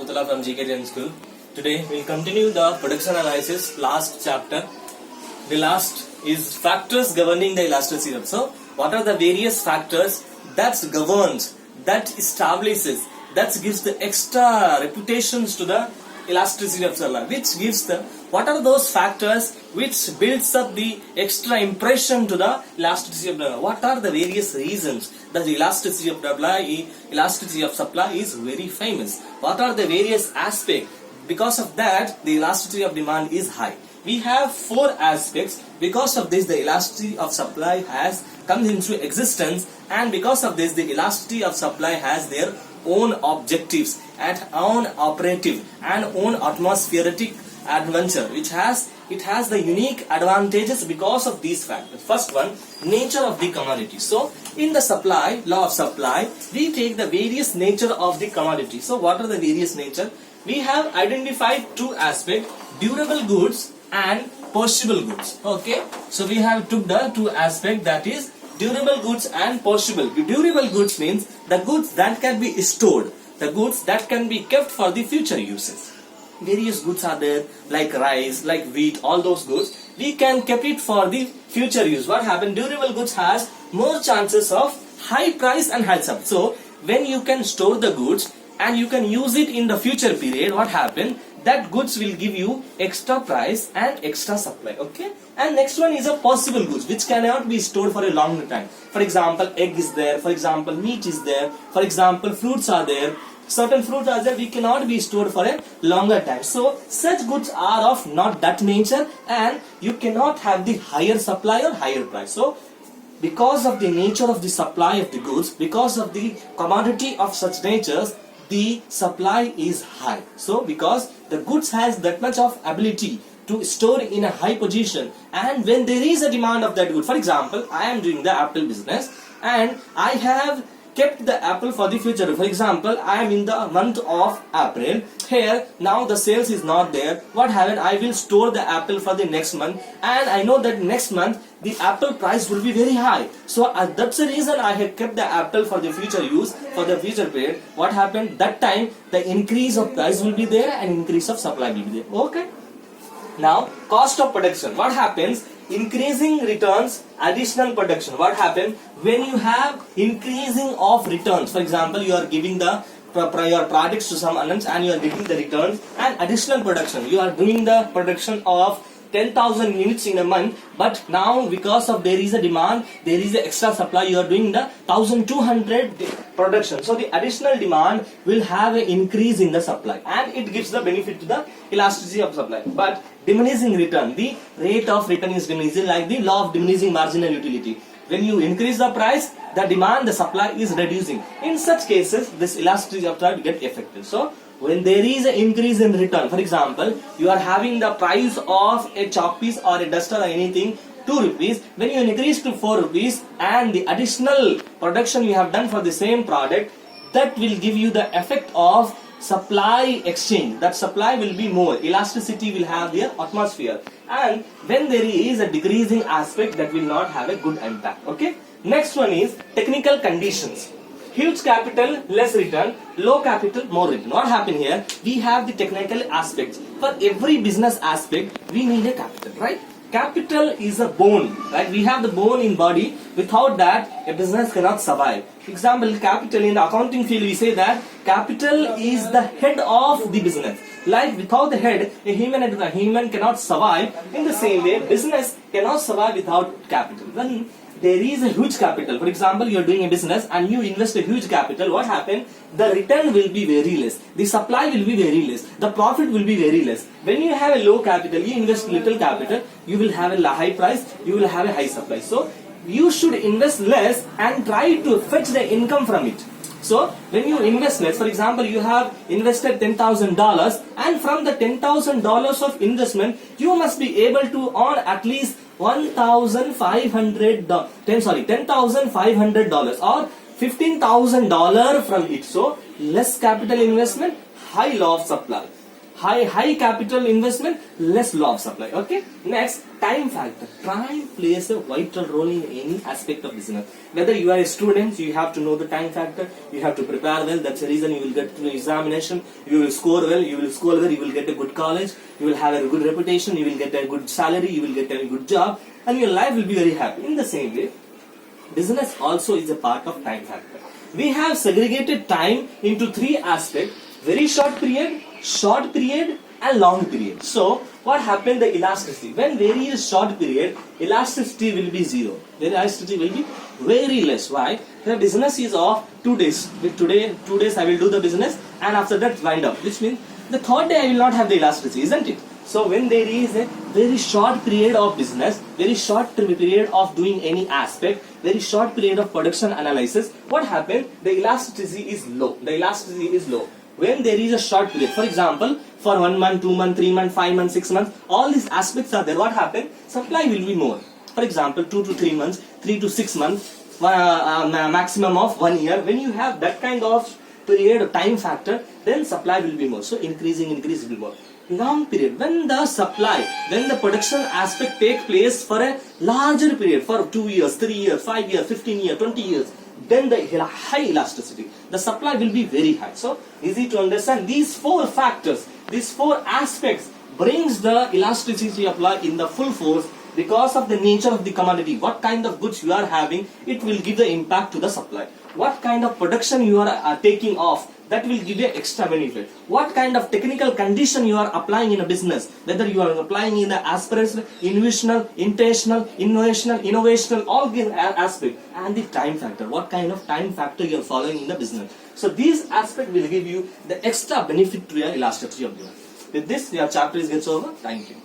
Putala from GK Gen School. Today we'll continue the production analysis last chapter. The last is factors governing the elasticity. So, what are the various factors that governs, that establishes, that gives the extra reputations to the elasticity of supply, which gives the, what are those factors which builds up the extra impression to the elasticity of supply? What are the various reasons that the elasticity of supply is very famous? What are the various aspects? Because of that, the elasticity of demand is high. We have four aspects. Because of this, the elasticity of supply has come into existence, and because of this, the elasticity of supply has their own objectives and own operative and own atmospheric adventure, which has the unique advantages because of these factors. First one, nature of the commodity. So in the supply, law of supply, we take the various nature of the commodity. So what are the various nature? We have identified two aspects, durable goods and perishable goods. Okay, so we have took the two aspects, that is durable goods and perishable. Durable goods means the goods that can be stored, the goods that can be kept for the future uses. Various goods are there, like rice, like wheat, all those goods we can keep it for the future use. What happened? Durable goods has more chances of high price and high supply. So when you can store the goods and you can use it in the future period, what happened? That goods will give you extra price and extra supply. Okay, and next one is a possible goods which cannot be stored for a long time. For example, egg is there, for example meat is there, for example fruits are there. Certain fruits are there, we cannot be stored for a longer time. So such goods are of not that nature, and you cannot have the higher supply or higher price. So because of the nature of the supply of the goods, because of the commodity of such natures, the supply is high. So because the goods has that much of ability to store in a high position, and when there is a demand of that good, for example, I am doing the apple business and I have kept the apple for the future. For example, I am in the month of April. Here now the sales is not there. What happened? I will store the apple for the next month, and I know that next month the apple price will be very high. So that's the reason I had kept the apple for the future use, for the future period. What happened? That time the increase of price will be there and increase of supply will be there. Okay. Now cost of production. What happens? Increasing returns, additional production. What happens when you have increasing of returns? For example, you are giving the your products to some others and you are getting the returns and additional production. You are doing the production of 10,000 units in a month, but now because of there is a demand, there is a extra supply, you are doing the 1,200 production. So the additional demand will have an increase in the supply, and it gives the benefit to the elasticity of supply. But diminishing return, the rate of return is diminishing, like the law of diminishing marginal utility. When you increase the price, the demand, the supply is reducing. In such cases, this elasticity of supply will get affected. So when there is an increase in return, for example, you are having the price of a chalk piece or a duster or anything 2 rupees, when you increase to 4 rupees and the additional production you have done for the same product, that will give you the effect of supply exchange. That supply will be more, elasticity will have their atmosphere, and when there is a decreasing aspect, that will not have a good impact. Okay. Next one is technical conditions. Huge capital, less return, low capital, more return. What happened here? We have the technical aspects. For every business aspect, we need a capital, right? Capital is a bone, right? We have the bone in body. Without that, a business cannot survive. Example, capital in the accounting field, we say that capital is the head of the business. Like without the head, a human cannot survive. In the same way, business cannot survive without capital. When there is a huge capital, for example, you are doing a business and you invest a huge capital, what happens? The return will be very less, the supply will be very less, the profit will be very less. When you have a low capital, you invest little capital, you will have a high price, you will have a high supply. So you should invest less and try to fetch the income from it. So when you invest less, for example, you have invested $10,000, and from the $10,000 of investment, you must be able to earn at least $10,500 or $15,000 from it. So less capital investment, high law of supply. high capital investment, less law of supply. Okay. Next, time factor. Time plays a vital role in any aspect of business. Whether you are a student, you have to know the time factor. You have to prepare well. That's the reason you will get to the examination. You will score well. You will score well. You will get a good college. You will have a good reputation. You will get a good salary. You will get a good job, and your life will be very happy. In the same way, business also is a part of time factor. We have segregated time into three aspects: very short period, and long period. So what happened? The elasticity. When very is short period, elasticity will be zero. The elasticity will be very less. Why? The business is of 2 days. With today, 2 days I will do the business, and after that wind up. Which means the third day I will not have the elasticity, isn't it? So when there is a very short period of business, very short period of doing any aspect, very short period of production analysis, what happened? The elasticity is low. The elasticity is low. When there is a short period, for example, for 1 month, 2 months, 3 months, 5 months, 6 months, all these aspects are there. What happened? Supply will be more. For example, 2 to 3 months, 3 to 6 months, maximum of 1 year. When you have that kind of period of time factor, then supply will be more. So increase will be more. Long period, when the supply, when the production aspect take place for a larger period, for 2 years, 3 years, 5 years, 15 years, 20 years, then the high elasticity, the supply will be very high. So easy to understand. These four factors, these four aspects brings the elasticity apply in the full force. Because of the nature of the commodity, what kind of goods you are having, it will give the impact to the supply. What kind of production you are taking off, that will give you extra benefit. What kind of technical condition you are applying in a business, whether you are applying in the aspirational, innovational, intentional, innovational, all these aspects, and the time factor. What kind of time factor you are following in the business. So these aspects will give you the extra benefit to your elasticity of business. With this, your chapter is gets over. Thank you.